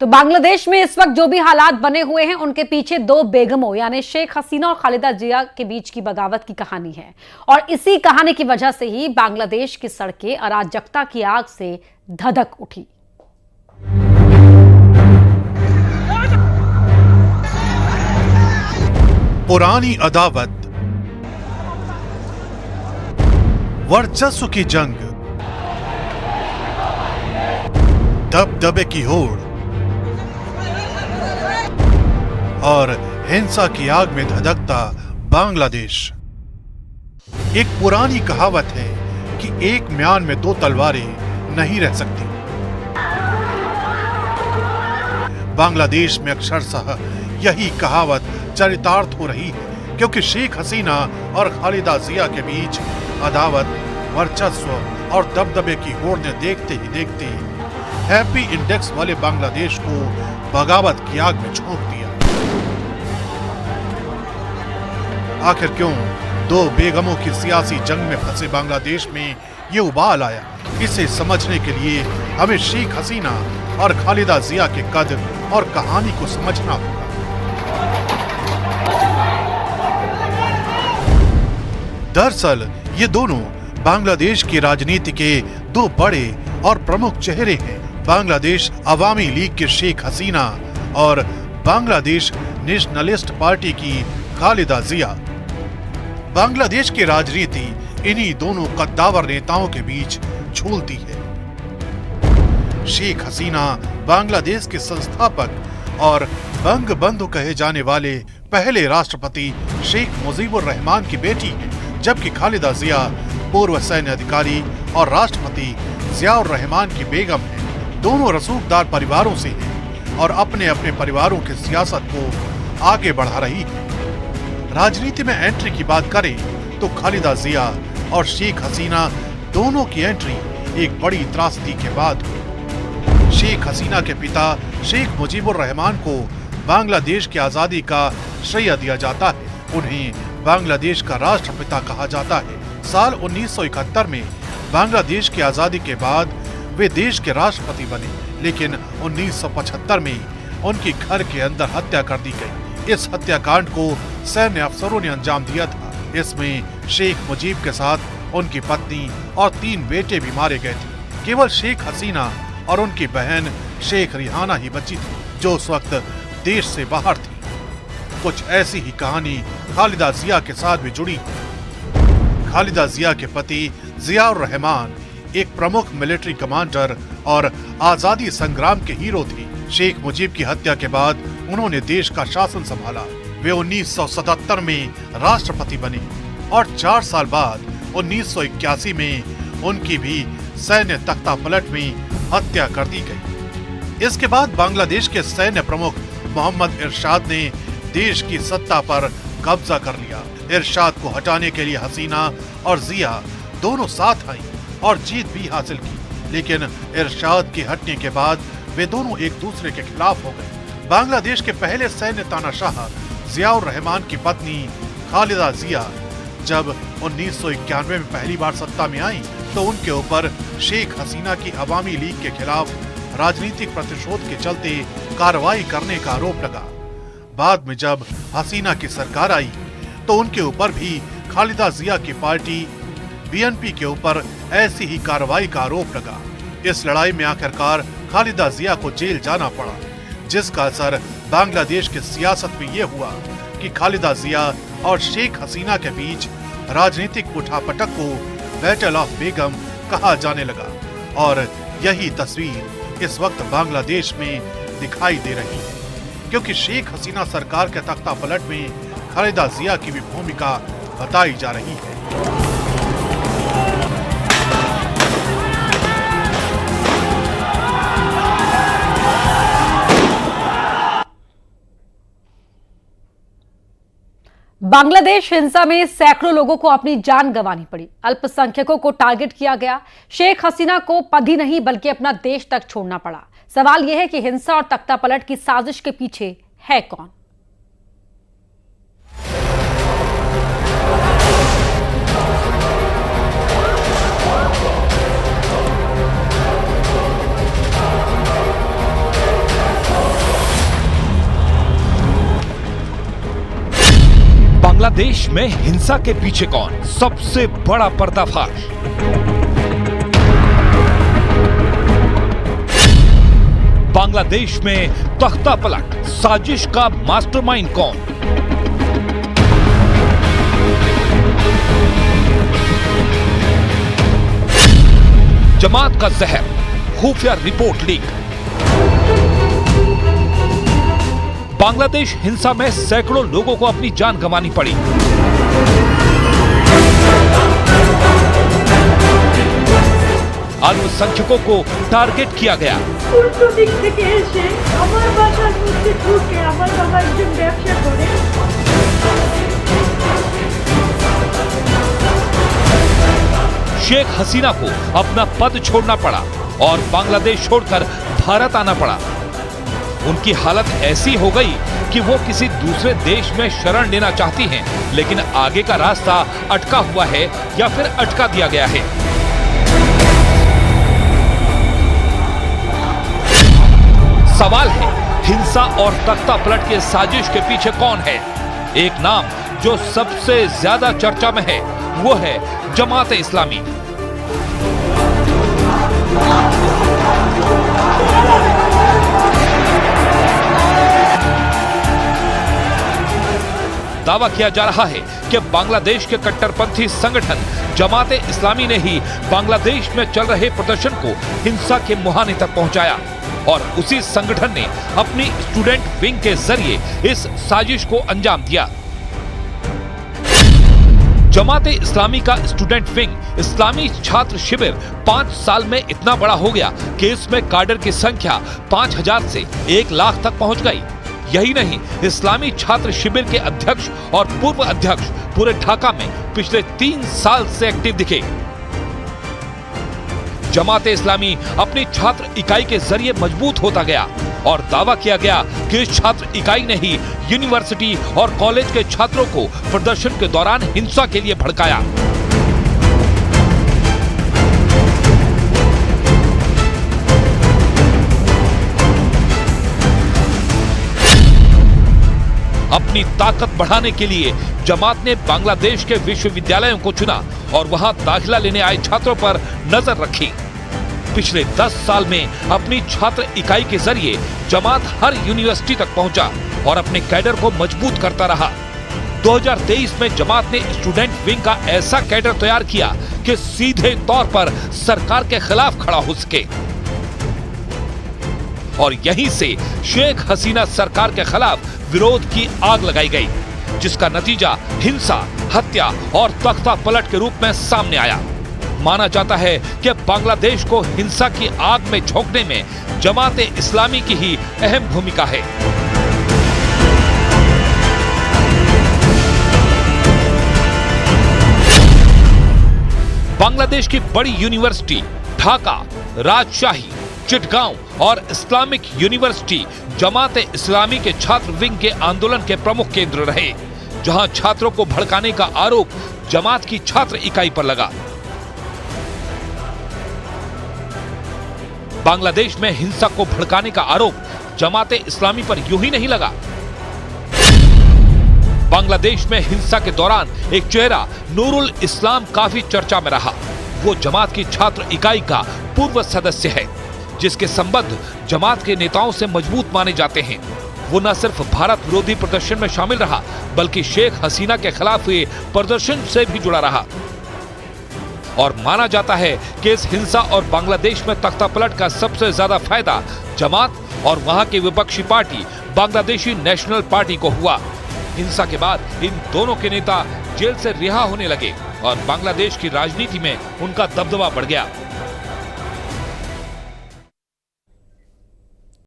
तो बांग्लादेश में इस वक्त जो भी हालात बने हुए हैं उनके पीछे दो बेगमों यानी शेख हसीना और खालिदा जिया के बीच की बगावत की कहानी है। और इसी कहानी की वजह से ही बांग्लादेश की सड़कें अराजकता की आग से धधक उठी। पुरानी अदावत, वर्चस्व की जंग, दबदबे की होड़ और हिंसा की आग में धधकता बांग्लादेश। एक पुरानी कहावत है कि एक म्यान में दो तलवारें नहीं रह सकती। बांग्लादेश में अक्षरशः यही कहावत चरितार्थ हो रही है, क्योंकि शेख हसीना और खालिदा जिया के बीच अदावत, वर्चस्व और दबदबे की होड़ ने देखते ही देखते हैप्पी इंडेक्स वाले बांग्लादेश को बगावत की आग में झोंक दिया। आखिर क्यों दो बेगमों की सियासी जंग में फंसे बांग्लादेश में ये उबाल आया, इसे समझने के लिए हमें शेख हसीना और खालिदा जिया के कद और कहानी को समझना होगा। दरअसल ये दोनों बांग्लादेश की राजनीति के दो बड़े और प्रमुख चेहरे हैं। बांग्लादेश अवामी लीग के शेख हसीना और बांग्लादेश नेशनलिस्ट पार्टी की खालिदा जिया। बांग्लादेश की राजनीति इन्हीं दोनों कद्दावर नेताओं के बीच झूलती है। शेख हसीना बांग्लादेश के संस्थापक और बंगबंधु कहे जाने वाले पहले राष्ट्रपति शेख मुजीबुर रहमान की बेटी है, जबकि खालिदा जिया पूर्व सैन्य अधिकारी और राष्ट्रपति जियाउर रहमान की बेगम है। दोनों रसूखदार परिवारों से हैं और अपने अपने परिवारों की सियासत को आगे बढ़ा रही है। राजनीति में एंट्री की बात करें तो खालिदा जिया और शेख हसीना दोनों की एंट्री एक बड़ी त्रासदी के बाद हुई। शेख हसीना के पिता शेख मुजीबुर रहमान को बांग्लादेश की आजादी का श्रेय दिया जाता है। उन्हें बांग्लादेश का राष्ट्रपिता कहा जाता है। साल 1971 में बांग्लादेश की आजादी के बाद वे देश के राष्ट्रपति बने, लेकिन 1975 में उनकी घर के अंदर हत्या कर दी गई। इस हत्याकांड को सैन्य अफसरों ने अंजाम दिया था। इसमें शेख मुजीब के साथ उनकी पत्नी और 3 बेटे भी मारे गए थे। केवल शेख हसीना और उनकी बहन शेख रिहाना ही बची थी, जो उस वक्त देश से बाहर थी। कुछ ऐसी ही कहानी खालिदा जिया के साथ भी जुड़ी। खालिदा जिया के पति जियाउर रहमान एक प्रमुख मिलिट्री कमांडर और आजादी संग्राम के हीरो थे। शेख मुजीब की हत्या के बाद उन्होंने देश का शासन संभाला। वे 1977 में राष्ट्रपति बने और 4 साल बाद 1981 में उनकी भी सैन्य तख्तापलट में हत्या कर दी गई। इसके बाद बांग्लादेश के सैन्य प्रमुख मोहम्मद इरशाद ने देश की सत्ता पर कब्जा कर लिया। इरशाद को हटाने के लिए हसीना और जिया दोनों साथ आई और जीत भी हासिल की, लेकिन इरशाद के हटने के बाद वे दोनों एक दूसरे के खिलाफ हो गए। बांग्लादेश के पहले सैन्य तानाशाह जियाउर रहमान की पत्नी खालिदा जिया जब 1991 में पहली बार सत्ता में आई तो उनके ऊपर शेख हसीना की अवामी लीग के खिलाफ राजनीतिक प्रतिशोध के चलते कार्रवाई करने का आरोप लगा। बाद में जब हसीना की सरकार आई तो उनके ऊपर भी खालिदा जिया की पार्टी बीएनपी के ऊपर ऐसी ही कार्रवाई का आरोप लगा। इस लड़ाई में आखिरकार खालिदा जिया को जेल जाना पड़ा, जिसका असर बांग्लादेश की सियासत में यह हुआ कि खालिदा जिया और शेख हसीना के बीच राजनीतिक उठापटक को बैटल ऑफ बेगम कहा जाने लगा। और यही तस्वीर इस वक्त बांग्लादेश में दिखाई दे रही है, क्योंकि शेख हसीना सरकार के तख्तापलट में खालिदा जिया की भी भूमिका बताई जा रही है। बांग्लादेश हिंसा में सैकड़ों लोगों को अपनी जान गंवानी पड़ी। अल्पसंख्यकों को टारगेट किया गया। शेख हसीना को पद ही नहीं बल्कि अपना देश तक छोड़ना पड़ा। सवाल यह है कि हिंसा और तख्तापलट की साजिश के पीछे है कौन? बांग्लादेश में हिंसा के पीछे कौन? सबसे बड़ा पर्दाफाश। बांग्लादेश में तख्ता पलट साजिश का मास्टरमाइंड कौन? जमात का जहर, खुफिया रिपोर्ट लीक। बांग्लादेश हिंसा में सैकड़ों लोगों को अपनी जान गंवानी पड़ी। अल्पसंख्यकों को टारगेट किया गया। উল্টো দিক থেকে এসে আমার বাসার মধ্যে ঢুকে আমার বাবা একজন ব্যবসা করে। शेख हसीना को अपना पद छोड़ना पड़ा और बांग्लादेश छोड़कर भारत आना पड़ा। उनकी हालत ऐसी हो गई कि वो किसी दूसरे देश में शरण लेना चाहती हैं, लेकिन आगे का रास्ता अटका हुआ है या फिर अटका दिया गया है। सवाल है, हिंसा और तख्ता पलट के साजिश के पीछे कौन है? एक नाम जो सबसे ज्यादा चर्चा में है वो है जमात इस्लामी। दावा किया जा रहा है कि बांग्लादेश के कट्टरपंथी संगठन जमात इस्लामी ने ही बांग्लादेश में चल रहे प्रदर्शन को हिंसा के मुहाने तक पहुंचाया और उसी संगठन ने अपनी स्टूडेंट विंग के जरिए इस साजिश को अंजाम दिया। जमात इस्लामी का स्टूडेंट विंग इस्लामी छात्र शिविर 5 साल में इतना बड़ा हो गया कि इसमें काडर की संख्या 5000 से 1 लाख तक पहुंच गई। यही नहीं, इस्लामी छात्र शिविर के अध्यक्ष और पूर्व अध्यक्ष पूरे ढाका में पिछले 3 साल से एक्टिव दिखे। जमात इस्लामी अपनी छात्र इकाई के जरिए मजबूत होता गया और दावा किया गया कि इस छात्र इकाई ने ही यूनिवर्सिटी और कॉलेज के छात्रों को प्रदर्शन के दौरान हिंसा के लिए भड़काया। अपनी ताकत बढ़ाने के लिए जमात ने बांग्लादेश के विश्वविद्यालयों को चुना और वहां दाखिला लेने आए छात्रों पर नजर रखी। पिछले 10 साल में अपनी छात्र इकाई के जरिए जमात हर यूनिवर्सिटी तक पहुंचा और अपने कैडर को मजबूत करता रहा। 2023 में जमात ने स्टूडेंट विंग का ऐसा कैडर तैयार किया कि सीधे तौर पर सरकार के खिलाफ खड़ा हो सके और यहीं से शेख हसीना सरकार के खिलाफ विरोध की आग लगाई गई, जिसका नतीजा हिंसा, हत्या और तख्ता पलट के रूप में सामने आया। माना जाता है कि बांग्लादेश को हिंसा की आग में झोंकने में जमात इस्लामी की ही अहम भूमिका है। बांग्लादेश की बड़ी यूनिवर्सिटी ढाका, राजशाही, चिटगांव और इस्लामिक यूनिवर्सिटी जमात इस्लामी के छात्र विंग के आंदोलन के प्रमुख केंद्र रहे, जहां छात्रों को भड़काने का आरोप जमात की छात्र इकाई पर लगा। बांग्लादेश में हिंसा को भड़काने का आरोप जमात इस्लामी पर यूं ही नहीं लगा। बांग्लादेश में हिंसा के दौरान एक चेहरा नूरुल इस्लाम काफी चर्चा में रहा। वो जमात की छात्र इकाई का पूर्व सदस्य है, जिसके संबंध जमात के नेताओं से मजबूत माने जाते हैं। वो न सिर्फ भारत विरोधी प्रदर्शन में शामिल रहा, बल्कि शेख हसीना के खिलाफ हुए प्रदर्शन से भी जुड़ा रहा। और माना जाता है कि इस हिंसा और बांग्लादेश में तख्ता पलट का सबसे ज्यादा फायदा जमात और वहां की विपक्षी पार्टी बांग्लादेशी नेशनल पार्टी को हुआ। हिंसा के बाद इन दोनों के नेता जेल से रिहा होने लगे और बांग्लादेश की राजनीति में उनका दबदबा बढ़ गया।